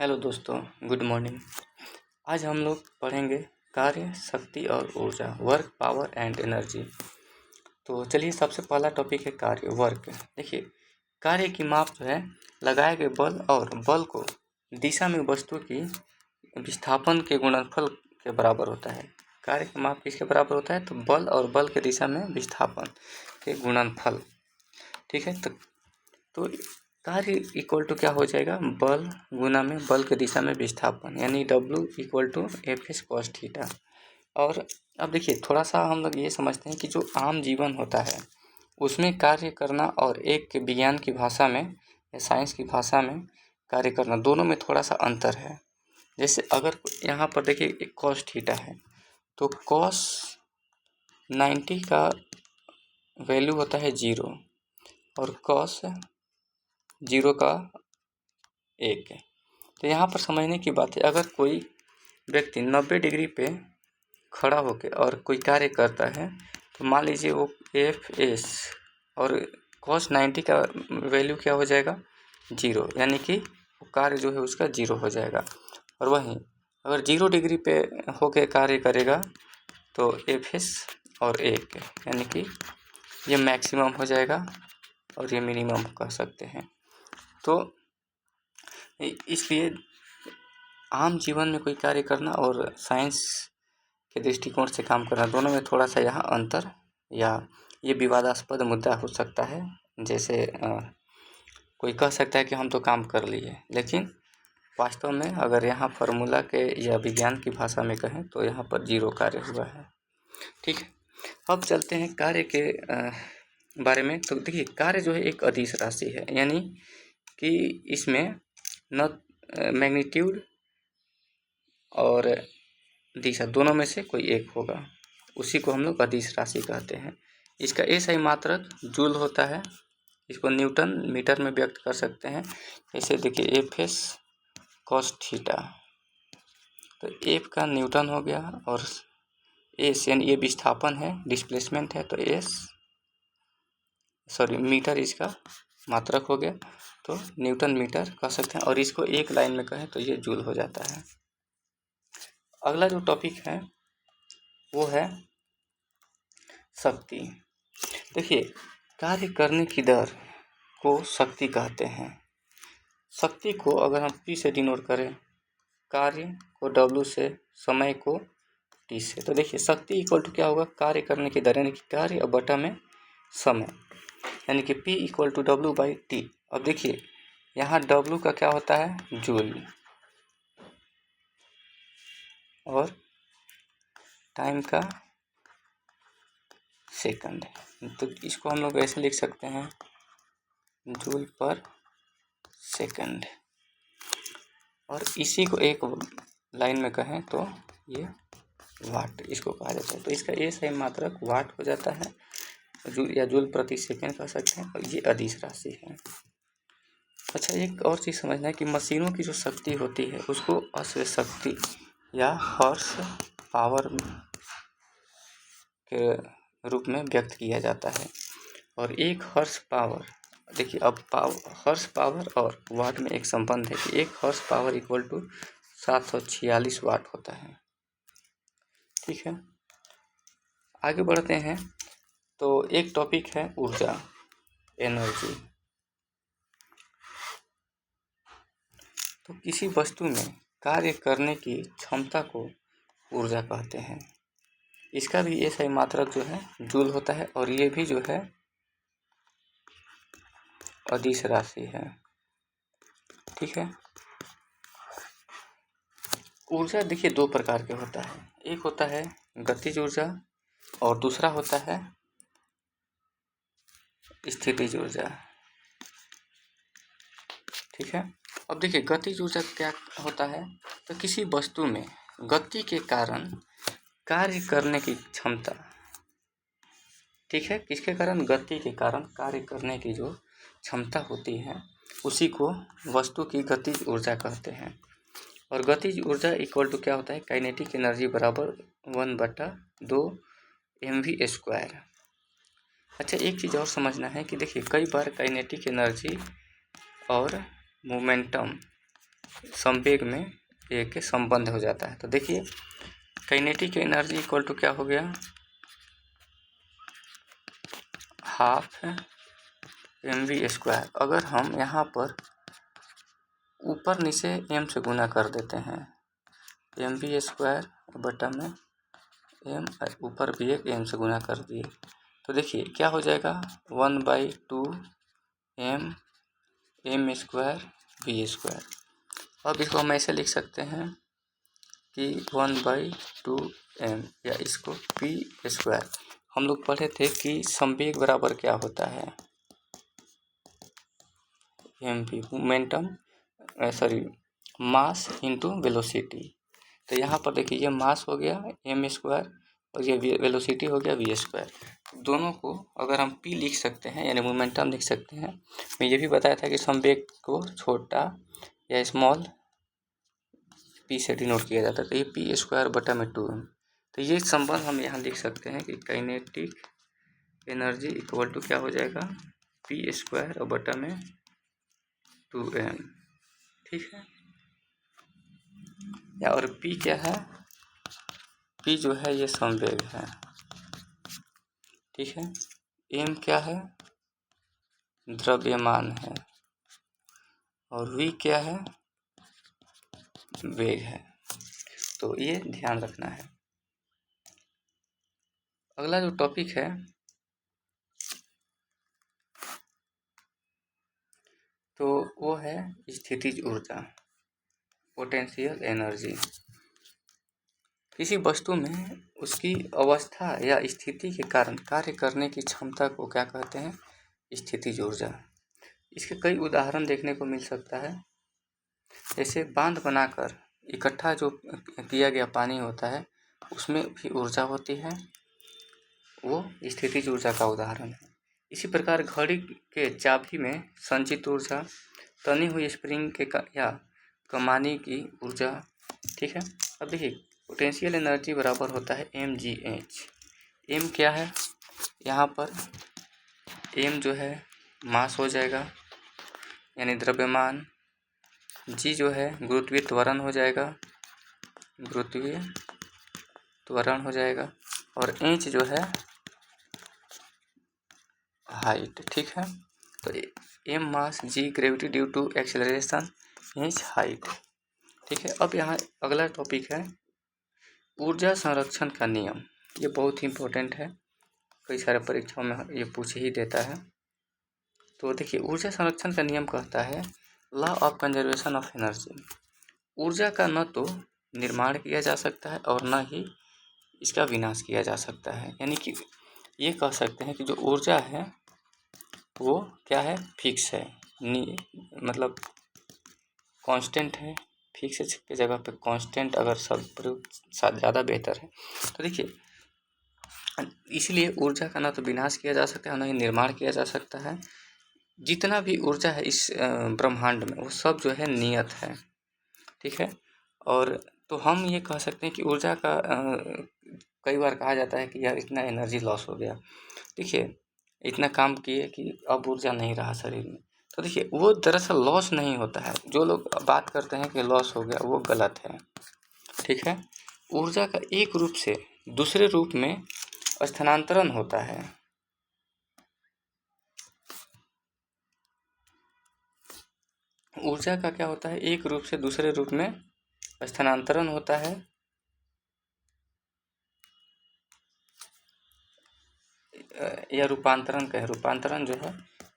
Hello दोस्तों, good morning. आज हम लोग पढ़ेंगे कार्य, शक्ति और ऊर्जा, वर्क, पावर एंड एनर्जी। तो चलिए, सबसे पहला टॉपिक है कार्य, वर्क। देखिए, कार्य की माप जो है लगाए गए बल और बल को दिशा में वस्तु की विस्थापन के गुणनफल के बराबर होता है। कार्य का माप किसके बराबर होता है? तो बल और बल के दिशा में विस्थापन के गुणनफल। ठीक है, तो कार्य इक्वल टू क्या हो जाएगा? बल गुना में बल के दिशा में विस्थापन, यानी W equal to F S cos theta. और अब देखिए, थोड़ा सा हम लोग ये समझते हैं कि जो आम जीवन होता है उसमें कार्य करना और एक के विज्ञान की भाषा में या साइंस की भाषा में कार्य करना, दोनों में थोड़ा सा अंतर है। जैसे अगर यहाँ पर देखिए एक कॉस थीटा है, तो कॉस 90 का वैल्यू होता है 0 और कॉस 0 का 1 है। तो यहाँ पर समझने की बात है, अगर कोई व्यक्ति 90 डिग्री पे खड़ा होकर और कोई कार्य करता है, तो मान लीजिए वो एफ एस और कॉस 90 का वैल्यू क्या हो जाएगा? 0, यानी कि वो कार्य जो है उसका 0 हो जाएगा। और वहीं अगर 0 डिग्री पे होकर कार्य करेगा तो एफ एस और 1, यानी कि ये मैक्सिमम हो जाएगा और ये मिनिमम कह सकते हैं। तो इसलिए आम जीवन में कोई कार्य करना और साइंस के दृष्टिकोण से काम करना, दोनों में थोड़ा सा यहाँ अंतर या ये विवादास्पद मुद्दा हो सकता है। जैसे कोई कह सकता है कि हम तो काम कर लिए, लेकिन वास्तव में अगर यहाँ फार्मूला के या विज्ञान की भाषा में कहें तो यहाँ पर 0 कार्य हुआ है। ठीक है, अब चलते हैं कार्य के बारे में। तो देखिए, कार्य जो है एक अदिश राशि है, यानी कि इसमें न मैग्नीट्यूड और दिशा दोनों में से कोई एक होगा, उसी को हम लोग अदिश राशि कहते हैं। इसका SI मात्रक जूल होता है। इसको न्यूटन मीटर में व्यक्त कर सकते हैं। जैसे देखिए एफ एस कॉस थीटा, तो एफ का न्यूटन हो गया और एस यानी ये विस्थापन है, डिस्प्लेसमेंट है, तो मीटर इसका मात्रक हो गया, तो न्यूटन मीटर कह सकते हैं। और इसको एक लाइन में कहें तो ये जूल हो जाता है। अगला जो टॉपिक है वो है शक्ति। देखिए, कार्य करने की दर को शक्ति कहते हैं। शक्ति को अगर हम P से डिनोट करें, कार्य को W से, समय को T से, तो देखिए शक्ति इक्वल टू क्या होगा? कार्य करने की दर, यानी कि कार्य और बटा में समय, यानी कि P equal to W by T। अब देखिए यहाँ W का क्या होता है? जूल, और टाइम का सेकंड, तो इसको हम लोग ऐसे लिख सकते हैं, जूल पर सेकंड। और इसी को एक लाइन में कहें तो ये वाट इसको कहा जाता है। तो इसका SI मात्रक वाट हो जाता है, जूल या जूल प्रति सेकंड कह सकते हैं, और ये अदिश राशि है। अच्छा, एक और चीज़ समझना है कि मशीनों की जो शक्ति होती है उसको अश्व शक्ति या हॉर्स पावर के रूप में व्यक्त किया जाता है। और एक हॉर्स पावर, देखिए अब हॉर्स पावर और वाट में एक संबंध है कि एक हॉर्स पावर इक्वल टू 746 वाट होता है। ठीक है, आगे बढ़ते हैं। तो एक टॉपिक है ऊर्जा, एनर्जी। तो किसी वस्तु में कार्य करने की क्षमता को ऊर्जा कहते हैं। इसका भी SI मात्रक जो है जूल होता है, और ये भी जो है अदिश राशि है। ठीक है, ऊर्जा देखिए दो प्रकार के होता है, एक होता है गतिज ऊर्जा और दूसरा होता है स्थितिज ऊर्जा। ठीक है, अब देखिए गतिज ऊर्जा क्या होता है? तो किसी वस्तु में गति के कारण कार्य करने की क्षमता, ठीक है, किसके कारण? गति के कारण कार्य करने की जो क्षमता होती है उसी को वस्तु की गतिज ऊर्जा कहते हैं। और गतिज ऊर्जा इक्वल टू क्या होता है? काइनेटिक एनर्जी बराबर 1/2 mv²। अच्छा, एक चीज़ और समझना है कि देखिए कई बार काइनेटिक एनर्जी और मोमेंटम संवेग में एक संबंध हो जाता है। तो देखिए काइनेटिक एनर्जी इक्वल टू क्या हो गया, हाफ mv²। अगर हम यहाँ पर ऊपर नीचे m से गुना कर देते हैं, mv² बटा में m, ऊपर भी एक m से गुना कर दिए, तो देखिए क्या हो जाएगा 1/2 m² v²। अब इसको हम ऐसे लिख सकते हैं कि 1/2 m, या इसको v²। हम लोग पढ़े थे कि संवेग बराबर क्या होता है, mv momentum mass into velocity. तो यहाँ पर देखिए ये मास हो गया m² और ये वेलोसिटी हो गया v²। दोनों को अगर हम p लिख सकते हैं यानी मोमेंटम लिख सकते हैं। मैं ये भी बताया था कि संवेग को छोटा या स्मॉल p से डिनोट किया जाता है, तो ये p² बटा में 2m। तो ये संबंध हम यहाँ लिख सकते हैं कि काइनेटिक एनर्जी इक्वल टू क्या हो जाएगा, p² बटा में 2m। ठीक है, या और p क्या है, p जो है ये संवेग है। ठीक है, m क्या है, द्रव्यमान है, और v क्या है, वेग है। तो ये ध्यान रखना है। अगला जो टॉपिक है तो वो है स्थितिज ऊर्जा, पोटेंशियल एनर्जी। किसी वस्तु में उसकी अवस्था या स्थिति के कारण कार्य करने की क्षमता को क्या कहते हैं, स्थितिज ऊर्जा। इसके कई उदाहरण देखने को मिल सकता है, जैसे बांध बनाकर इकट्ठा जो किया गया पानी होता है उसमें भी ऊर्जा होती है, वो स्थितिज ऊर्जा का उदाहरण है। इसी प्रकार घड़ी के चाबी में संचित ऊर्जा, तनी हुई स्प्रिंग के या कमानी की ऊर्जा। ठीक है, अब देखिए पोटेंशियल एनर्जी बराबर होता है mgh। m क्या है, यहाँ पर m जो है मास हो जाएगा यानी द्रव्यमान, g जो है गुरुत्वीय त्वरण हो जाएगा, गुरुत्वीय त्वरण हो जाएगा, और h जो है हाइट। ठीक है, तो m mass, g gravity due to acceleration, h height. ठीक है, अब यहाँ अगला टॉपिक है ऊर्जा संरक्षण का नियम। ये बहुत ही इम्पोर्टेंट है, कई सारे परीक्षाओं में ये पूछ ही देता है। तो देखिए ऊर्जा संरक्षण का नियम कहता है law of conservation of energy. ऊर्जा का न तो निर्माण किया जा सकता है और न ही इसका विनाश किया जा सकता है। यानी कि ये कह सकते हैं कि जो ऊर्जा है वो क्या है, फिक्स है, मतलब कांस्टेंट है। फिक्स के जगह पे कांस्टेंट अगर सब प्रयोग ज़्यादा बेहतर है। तो देखिए इसलिए ऊर्जा का ना तो विनाश किया जा सकता है ना ही निर्माण किया जा सकता है। जितना भी ऊर्जा है इस ब्रह्मांड में वो सब जो है नियत है। ठीक है, और तो हम ये कह सकते हैं कि ऊर्जा का कई बार कहा जाता है कि यार इतना एनर्जी लॉस हो गया, देखिए इतना काम किए कि अब ऊर्जा नहीं रहा शरीर में। तो देखिए वो दरअसल लॉस नहीं होता है, जो लोग बात करते हैं कि लॉस हो गया वो गलत है। ठीक है, ऊर्जा का एक रूप से दूसरे रूप में स्थानांतरण होता है। ऊर्जा का क्या होता है, एक रूप से दूसरे रूप में स्थानांतरण होता है, या रूपांतरण कहें, रूपांतरण जो है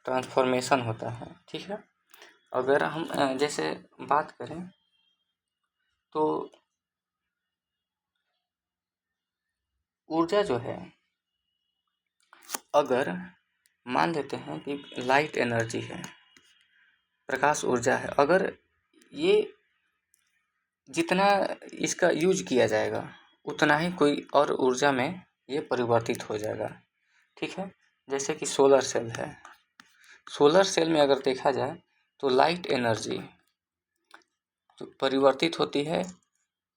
ट्रांसफॉर्मेशन होता है। ठीक है, अगर हम जैसे बात करें तो ऊर्जा जो है, अगर मान लेते हैं कि लाइट एनर्जी है, प्रकाश ऊर्जा है, अगर ये जितना इसका यूज किया जाएगा उतना ही कोई और ऊर्जा में ये परिवर्तित हो जाएगा। ठीक है, जैसे कि सोलर सेल है, सोलर सेल में अगर देखा जाए तो लाइट एनर्जी तो परिवर्तित होती है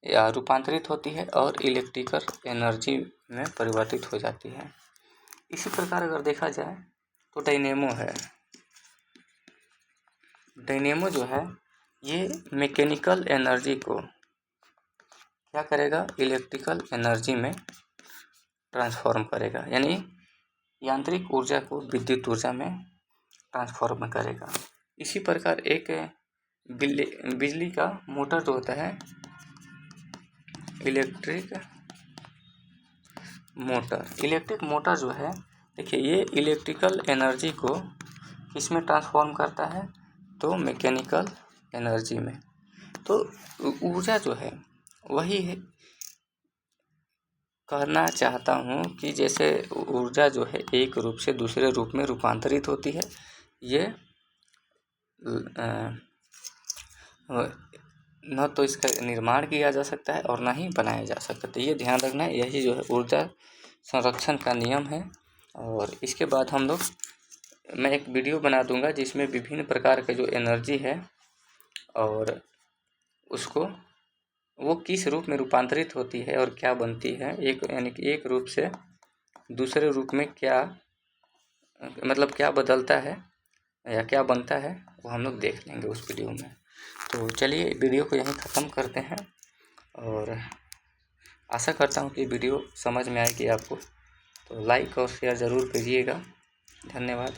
या रूपांतरित होती है और इलेक्ट्रिकल एनर्जी में परिवर्तित हो जाती है। इसी प्रकार अगर देखा जाए तो डायनेमो है, डायनेमो जो है ये मैकेनिकल एनर्जी को क्या करेगा, इलेक्ट्रिकल एनर्जी में ट्रांसफॉर्म करेगा, यानी यांत्रिक ऊर्जा को विद्युत ऊर्जा में ट्रांसफॉर्म करेगा। इसी प्रकार एक बिजली का मोटर जो होता है, इलेक्ट्रिक मोटर जो है, देखिए ये इलेक्ट्रिकल एनर्जी को किस में ट्रांसफॉर्म करता है, तो मैकेनिकल एनर्जी में। तो ऊर्जा जो है वही है, कहना चाहता हूँ कि जैसे ऊर्जा जो है एक रूप से दूसरे रूप में रूपांतरित होती है, ये न तो इसका निर्माण किया जा सकता है और ना ही बनाया जा सकता। तो ये ध्यान रखना है, यही जो है ऊर्जा संरक्षण का नियम है। और इसके बाद हम लोग, मैं एक वीडियो बना दूंगा जिसमें विभिन्न प्रकार के जो एनर्जी है और उसको वो किस रूप में रूपांतरित होती है और क्या बनती है, यानी कि एक रूप से दूसरे रूप में क्या मतलब क्या बदलता है या क्या बनता है, वो हम लोग देख लेंगे उस वीडियो में। तो चलिए वीडियो को यहीं ख़त्म करते हैं और आशा करता हूँ कि वीडियो समझ में आएगी आपको। तो लाइक और शेयर ज़रूर कीजिएगा। धन्यवाद।